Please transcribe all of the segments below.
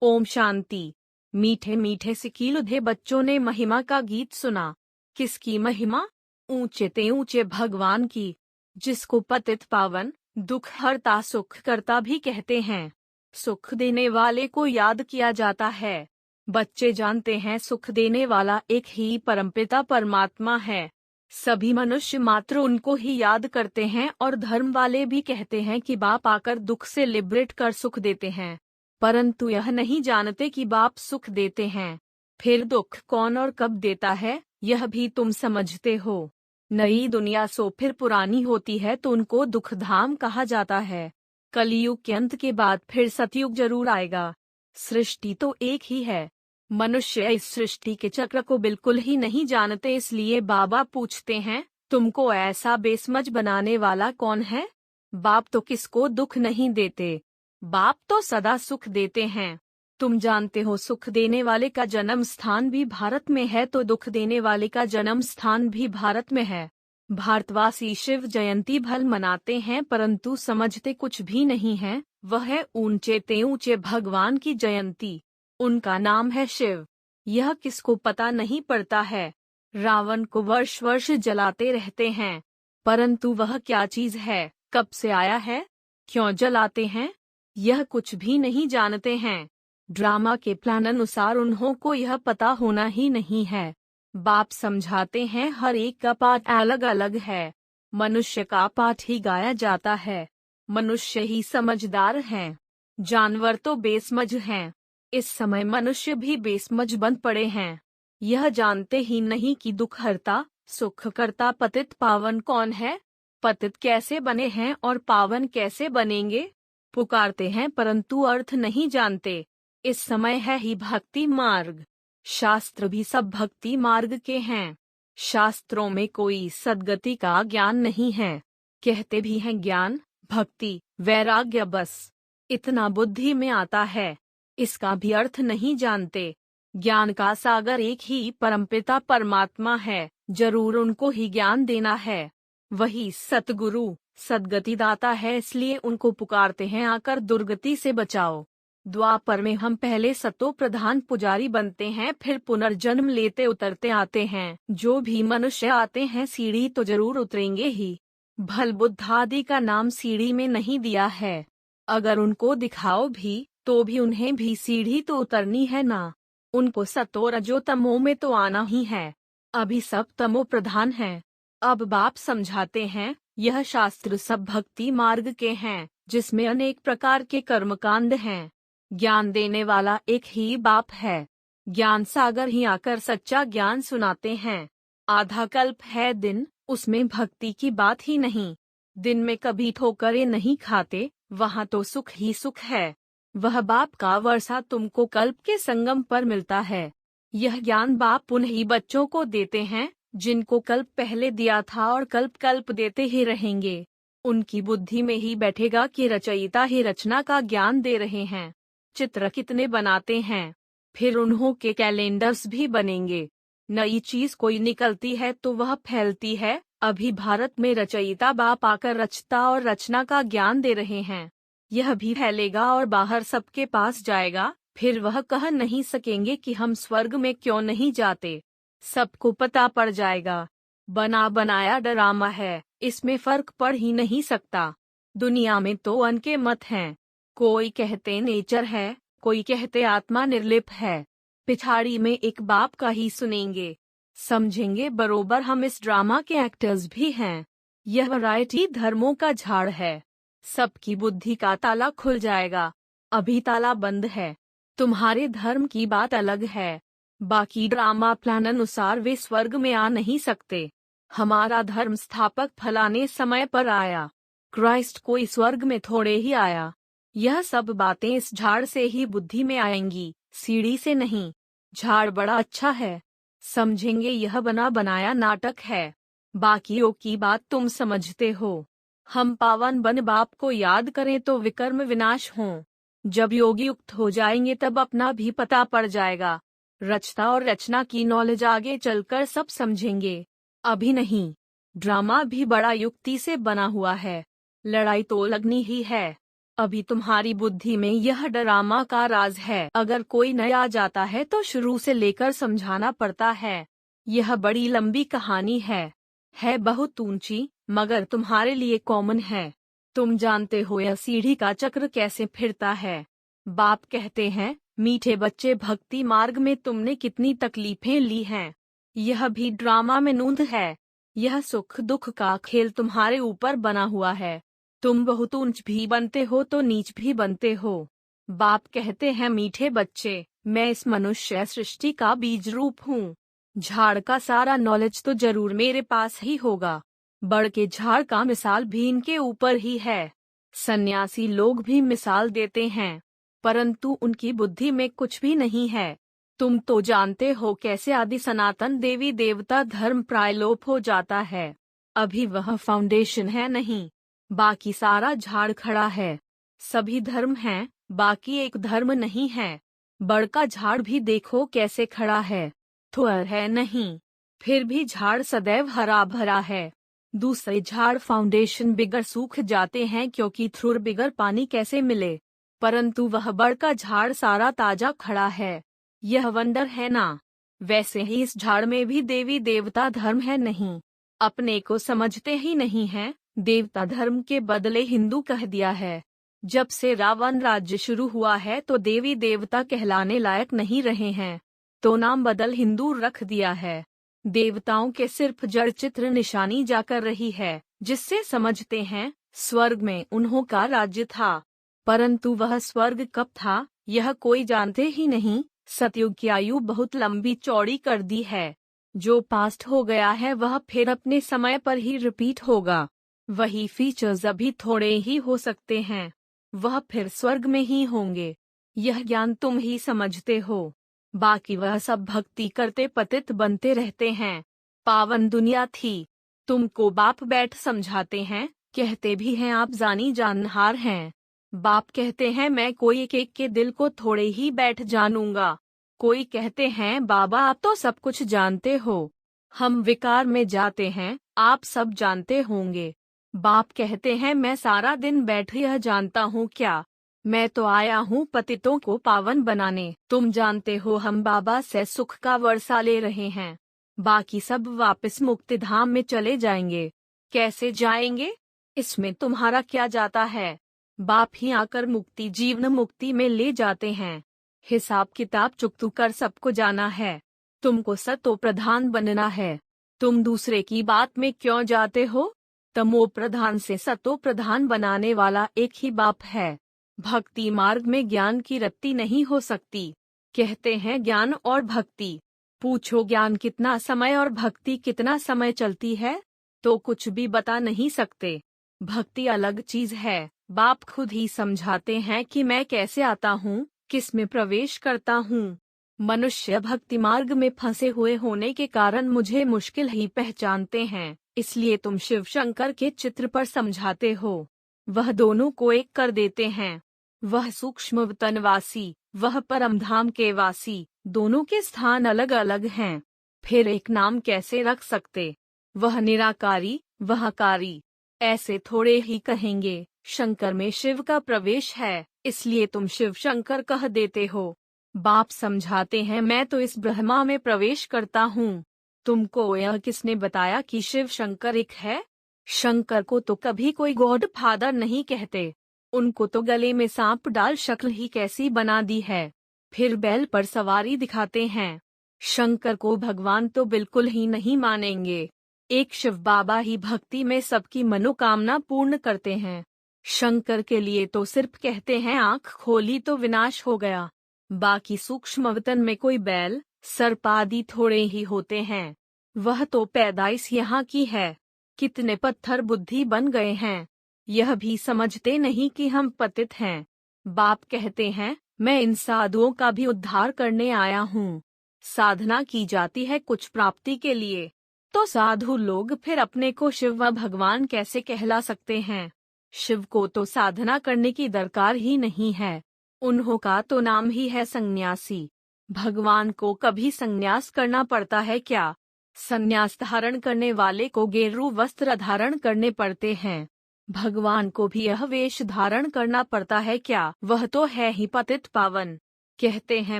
ओम शांति। मीठे मीठे सिकीलुधे बच्चों ने महिमा का गीत सुना। किसकी महिमा? ऊंचे ते ऊंचे भगवान की, जिसको पतित पावन, दुख हरता सुख करता भी कहते हैं। सुख देने वाले को याद किया जाता है। बच्चे जानते हैं सुख देने वाला एक ही परमपिता परमात्मा है। सभी मनुष्य मात्र उनको ही याद करते हैं और धर्म वाले भी कहते हैं कि बाप आकर दुख से लिबरेट कर सुख देते हैं, परंतु यह नहीं जानते कि बाप सुख देते हैं। फिर दुख कौन और कब देता है, यह भी तुम समझते हो। नई दुनिया सो फिर पुरानी होती है तो उनको दुख धाम कहा जाता है। कलयुग के अंत के बाद फिर सतयुग जरूर आएगा। सृष्टि तो एक ही है। मनुष्य इस सृष्टि के चक्र को बिल्कुल ही नहीं जानते, इसलिए बाबा पूछते हैं, तुमको ऐसा बेसमझ बनाने वाला कौन है? बाप तो किसको दुख नहीं देते, बाप तो सदा सुख देते हैं। तुम जानते हो सुख देने वाले का जन्म स्थान भी भारत में है, तो दुख देने वाले का जन्म स्थान भी भारत में है। भारतवासी शिव जयंती भल मनाते हैं, परंतु समझते कुछ भी नहीं है। वह है ऊंचे ते ऊंचे भगवान की जयंती। उनका नाम है शिव। यह किसको पता नहीं पड़ता है। रावण को वर्ष वर्ष जलाते रहते हैं, परंतु वह क्या चीज है, कब से आया है, क्यों जलाते हैं, यह कुछ भी नहीं जानते हैं। ड्रामा के प्लान अनुसार उन्हों को यह पता होना ही नहीं है। बाप समझाते हैं हर एक का पाठ अलग अलग है। मनुष्य का पाठ ही गाया जाता है। मनुष्य ही समझदार हैं, जानवर तो बेसमझ हैं। इस समय मनुष्य भी बेसमझ बन पड़े हैं। यह जानते ही नहीं कि दुख हरता सुख करता पतित पावन कौन है, पतित कैसे बने हैं और पावन कैसे बनेंगे। पुकारते हैं परंतु अर्थ नहीं जानते। इस समय है ही भक्ति मार्ग। शास्त्र भी सब भक्ति मार्ग के हैं। शास्त्रों में कोई सद्गति का ज्ञान नहीं है। कहते भी हैं ज्ञान, भक्ति, वैराग्य, बस इतना बुद्धि में आता है। इसका भी अर्थ नहीं जानते। ज्ञान का सागर एक ही परमपिता परमात्मा है, जरूर उनको ही ज्ञान देना है। वही सतगुरु सद्गति दाता है, इसलिए उनको पुकारते हैं आकर दुर्गति से बचाओ। द्वापर में हम पहले सतो प्रधान पुजारी बनते हैं, फिर पुनर्जन्म लेते उतरते आते हैं। जो भी मनुष्य आते हैं सीढ़ी तो जरूर उतरेंगे ही। भल बुद्ध आदि का नाम सीढ़ी में नहीं दिया है। अगर उनको दिखाओ भी तो भी उन्हें भी सीढ़ी तो उतरनी है ना। उनको सतो रजो तमो में तो आना ही है। अभी सब तमो प्रधान हैं। अब बाप समझाते हैं यह शास्त्र सब भक्ति मार्ग के हैं, जिसमें अनेक प्रकार के कर्मकांड हैं। ज्ञान देने वाला एक ही बाप है। ज्ञान सागर ही आकर सच्चा ज्ञान सुनाते हैं। आधा कल्प है दिन, उसमें भक्ति की बात ही नहीं। दिन में कभी ठोकरें नहीं खाते, वहाँ तो सुख ही सुख है। वह बाप का वर्षा तुमको कल्प के संगम पर मिलता है। यह ज्ञान बाप उन्हीं बच्चों को देते हैं जिनको कल्प पहले दिया था और कल्प कल्प देते ही रहेंगे। उनकी बुद्धि में ही बैठेगा कि रचयिता ही रचना का ज्ञान दे रहे हैं। चित्र कितने बनाते हैं, फिर उन्हों के कैलेंडर्स भी बनेंगे। नई चीज कोई निकलती है तो वह फैलती है। अभी भारत में रचयिता बाप आकर रचता और रचना का ज्ञान दे रहे हैं। यह भी फैलेगा और बाहर सबके पास जाएगा। फिर वह कह नहीं सकेंगे कि हम स्वर्ग में क्यों नहीं जाते। सबको पता पड़ जाएगा। बना बनाया ड्रामा है, इसमें फर्क पड़ ही नहीं सकता। दुनिया में तो अनके मत हैं। कोई कहते नेचर है, कोई कहते आत्मा निर्लिप है। पिछाड़ी में एक बाप का ही सुनेंगे, समझेंगे बरोबर हम इस ड्रामा के एक्टर्स भी हैं। यह वैरायटी धर्मों का झाड़ है। सबकी बुद्धि का ताला खुल जाएगा। अभी ताला बंद है। तुम्हारे धर्म की बात अलग है, बाकी ड्रामा प्लान अनुसार वे स्वर्ग में आ नहीं सकते। हमारा धर्म स्थापक फलाने समय पर आया। क्राइस्ट कोई स्वर्ग में थोड़े ही आया। यह सब बातें इस झाड़ से ही बुद्धि में आएंगी, सीढ़ी से नहीं। झाड़ बड़ा अच्छा है, समझेंगे यह बना बनाया नाटक है। बाकियों की बात तुम समझते हो। हम पावन बन बाप को याद करें तो विकर्म विनाश हों। जब योगी युक्त हो जाएंगे तब अपना भी पता पड़ जाएगा। रचता और रचना की नॉलेज आगे चलकर सब समझेंगे, अभी नहीं। ड्रामा भी बड़ा युक्ति से बना हुआ है। लड़ाई तो लगनी ही है। अभी तुम्हारी बुद्धि में यह ड्रामा का राज है। अगर कोई नया जाता है तो शुरू से लेकर समझाना पड़ता है। यह बड़ी लंबी कहानी है बहुत ऊंची, मगर तुम्हारे लिए कॉमन है। तुम जानते हो यह सीढ़ी का चक्र कैसे फिरता है। बाप कहते हैं, मीठे बच्चे, भक्ति मार्ग में तुमने कितनी तकलीफें ली हैं। यह भी ड्रामा में नूंद है। यह सुख दुख का खेल तुम्हारे ऊपर बना हुआ है। तुम बहुत ऊंच भी बनते हो तो नीच भी बनते हो। बाप कहते हैं, मीठे बच्चे, मैं इस मनुष्य सृष्टि का बीज रूप हूँ। झाड़ का सारा नॉलेज तो जरूर मेरे पास ही होगा। बड़ के झाड़ का मिसाल भी इनके ऊपर ही है। सन्यासी लोग भी मिसाल देते हैं, परंतु उनकी बुद्धि में कुछ भी नहीं है। तुम तो जानते हो कैसे आदि सनातन देवी देवता धर्म प्रायलोप हो जाता है। अभी वह फाउंडेशन है नहीं, बाकी सारा झाड़ खड़ा है। सभी धर्म हैं, बाकी एक धर्म नहीं है। बड़ का झाड़ भी देखो कैसे खड़ा है, थोर है नहीं, फिर भी झाड़ सदैव हरा भरा है। दूसरे झाड़ फाउंडेशन बिगर सूख जाते हैं, क्योंकि थ्रुर बिगर पानी कैसे मिले, परंतु वह बड़ का झाड़ सारा ताजा खड़ा है। यह वंडर है ना। वैसे ही इस झाड़ में भी देवी देवता धर्म है नहीं, अपने को समझते ही नहीं है। देवता धर्म के बदले हिंदू कह दिया है। जब से रावण राज्य शुरू हुआ है तो देवी देवता कहलाने लायक नहीं रहे हैं, तो नाम बदल हिंदू रख दिया है। देवताओं के सिर्फ जड़ चित्र निशानी जाकर रही है, जिससे समझते हैं स्वर्ग में उन्हों का राज्य था, परंतु वह स्वर्ग कब था यह कोई जानते ही नहीं। सतयुग की आयु बहुत लंबी चौड़ी कर दी है। जो पास्ट हो गया है वह फिर अपने समय पर ही रिपीट होगा। वही फीचर्स अभी थोड़े ही हो सकते हैं, वह फिर स्वर्ग में ही होंगे। यह ज्ञान तुम ही समझते हो, बाकी वह सब भक्ति करते पतित बनते रहते हैं। पावन दुनिया थी। तुमको बाप बैठ समझाते हैं, कहते भी हैं आप जानी जानहार हैं। बाप कहते हैं, मैं कोई एक एक के दिल को थोड़े ही बैठ जानूंगा। कोई कहते हैं, बाबा आप तो सब कुछ जानते हो। हम विकार में जाते हैं, आप सब जानते होंगे। बाप कहते हैं, मैं सारा दिन बैठ यह जानता हूँ क्या। मैं तो आया हूँ पतितों को पावन बनाने। तुम जानते हो हम बाबा से सुख का वर्षा ले रहे हैं, बाकी सब वापस मुक्ति धाम में चले जाएंगे। कैसे जाएंगे, इसमें तुम्हारा क्या जाता है। बाप ही आकर मुक्ति जीवन मुक्ति में ले जाते हैं। हिसाब किताब चुकतू कर सबको जाना है। तुमको सतो प्रधान बनना है। तुम दूसरे की बात में क्यों जाते हो। तमो प्रधान से सतो प्रधान बनाने वाला एक ही बाप है। भक्ति मार्ग में ज्ञान की रत्ती नहीं हो सकती। कहते हैं ज्ञान और भक्ति, पूछो ज्ञान कितना समय और भक्ति कितना समय चलती है, तो कुछ भी बता नहीं सकते। भक्ति अलग चीज है। बाप खुद ही समझाते हैं कि मैं कैसे आता हूँ, किस में प्रवेश करता हूँ। मनुष्य भक्ति मार्ग में फंसे हुए होने के कारण मुझे मुश्किल ही पहचानते हैं, इसलिए तुम शिव शंकर के चित्र पर समझाते हो। वह दोनों को एक कर देते हैं। वह सूक्ष्म वतनवासी, वह परमधाम के वासी, दोनों के स्थान अलग अलग हैं। फिर एक नाम कैसे रख सकते। वह निराकारी, वह कारी, ऐसे थोड़े ही कहेंगे। शंकर में शिव का प्रवेश है, इसलिए तुम शिव शंकर कह देते हो। बाप समझाते हैं, मैं तो इस ब्रह्मा में प्रवेश करता हूँ। तुमको यह किसने बताया कि शिव शंकर एक है। शंकर को तो कभी कोई गॉड फादर नहीं कहते। उनको तो गले में सांप डाल शक्ल ही कैसी बना दी है, फिर बैल पर सवारी दिखाते हैं। शंकर को भगवान तो बिल्कुल ही नहीं मानेंगे। एक शिव बाबा ही भक्ति में सबकी मनोकामना पूर्ण करते हैं। शंकर के लिए तो सिर्फ कहते हैं आंख खोली तो विनाश हो गया। बाकी सूक्ष्म वतन में कोई बैल सर्प आदि थोड़े ही होते हैं। वह तो पैदाइश यहाँ की है। कितने पत्थर बुद्धि बन गए हैं, यह भी समझते नहीं कि हम पतित हैं। बाप कहते हैं, मैं इन साधुओं का भी उद्धार करने आया हूँ। साधना की जाती है कुछ प्राप्ति के लिए, तो साधु लोग फिर अपने को शिव व भगवान कैसे कहला सकते हैं। शिव को तो साधना करने की दरकार ही नहीं है, उन्हों का तो नाम ही है सन्यासी। भगवान को कभी संन्यास करना पड़ता है क्या। संन्यास धारण करने वाले को गेरू वस्त्र धारण करने पड़ते हैं। भगवान को भी यह वेश धारण करना पड़ता है क्या? वह तो है ही पतित पावन। कहते हैं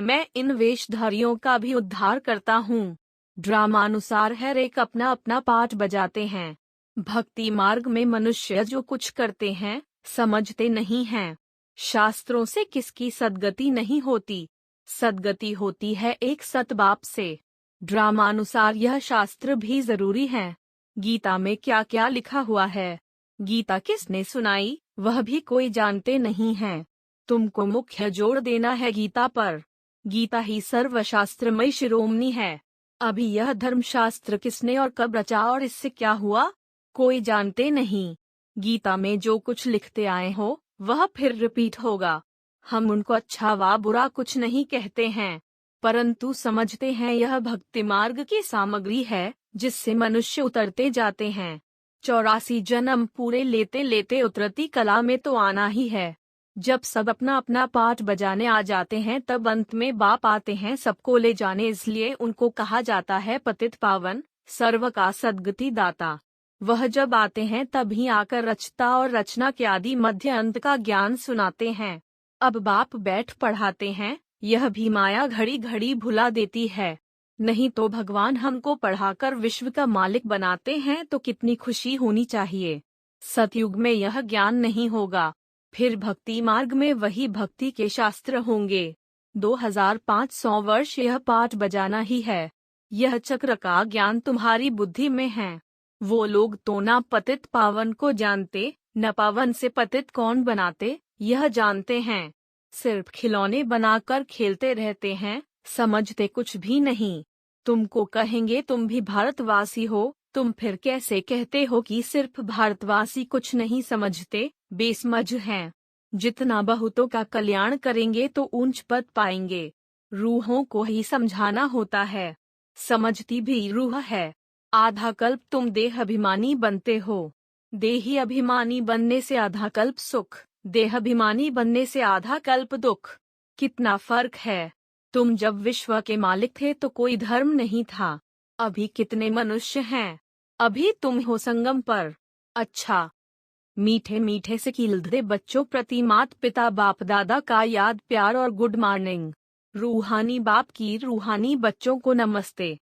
मैं इन वेशधारियों का भी उद्धार करता हूँ। ड्रामानुसार हर एक अपना अपना पाठ बजाते हैं। भक्ति मार्ग में मनुष्य जो कुछ करते हैं समझते नहीं हैं। शास्त्रों से किसकी सद्गति नहीं होती, सद्गति होती है एक सतबाप से। ड्रामानुसार यह शास्त्र भी जरूरी है। गीता में क्या क्या लिखा हुआ है, गीता किसने सुनाई, वह भी कोई जानते नहीं है। तुमको मुख्य जोर देना है गीता पर। गीता ही सर्वशास्त्रमय शिरोमणि है। अभी यह धर्मशास्त्र किसने और कब रचा और इससे क्या हुआ, कोई जानते नहीं। गीता में जो कुछ लिखते आए हो वह फिर रिपीट होगा। हम उनको अच्छा व बुरा कुछ नहीं कहते हैं, परंतु समझते हैं यह भक्ति मार्ग की सामग्री है जिससे मनुष्य उतरते जाते हैं। 84 जन्म पूरे लेते लेते उतरती कला में तो आना ही है। जब सब अपना अपना पाठ बजाने आ जाते हैं तब अंत में बाप आते हैं सबको ले जाने, इसलिए उनको कहा जाता है पतित पावन, सर्व का सद्गति दाता। वह जब आते हैं तभी आकर रचता और रचना के आदि मध्य अंत का ज्ञान सुनाते हैं। अब बाप बैठ पढ़ाते हैं, यह भी माया घड़ी घड़ी भुला देती है। नहीं तो भगवान हमको पढ़ाकर विश्व का मालिक बनाते हैं तो कितनी खुशी होनी चाहिए। सतयुग में यह ज्ञान नहीं होगा, फिर भक्ति मार्ग में वही भक्ति के शास्त्र होंगे। 2500 वर्ष यह पाठ बजाना ही है। यह चक्र का ज्ञान तुम्हारी बुद्धि में है। वो लोग तो ना पतित पावन को जानते, न पावन से पतित कौन बनाते यह जानते हैं। सिर्फ खिलौने बनाकर खेलते रहते हैं, समझते कुछ भी नहीं। तुमको कहेंगे तुम भी भारतवासी हो, तुम फिर कैसे कहते हो कि सिर्फ भारतवासी कुछ नहीं समझते, बेसमझ हैं। जितना बहुतों का कल्याण करेंगे तो ऊंच पद पाएंगे। रूहों को ही समझाना होता है, समझती भी रूह है। आधा कल्प तुम देह अभिमानी बनते हो। देही अभिमानी बनने से आधा कल्प सुख, देह अभिमानी बनने से आधा कल्प दुख। कितना फर्क है। तुम जब विश्व के मालिक थे तो कोई धर्म नहीं था। अभी कितने मनुष्य हैं, अभी तुम हो संगम पर। अच्छा, मीठे मीठे से खिलते बच्चों प्रति मात पिता बाप दादा का याद प्यार और गुड मॉर्निंग। रूहानी बाप की रूहानी बच्चों को नमस्ते।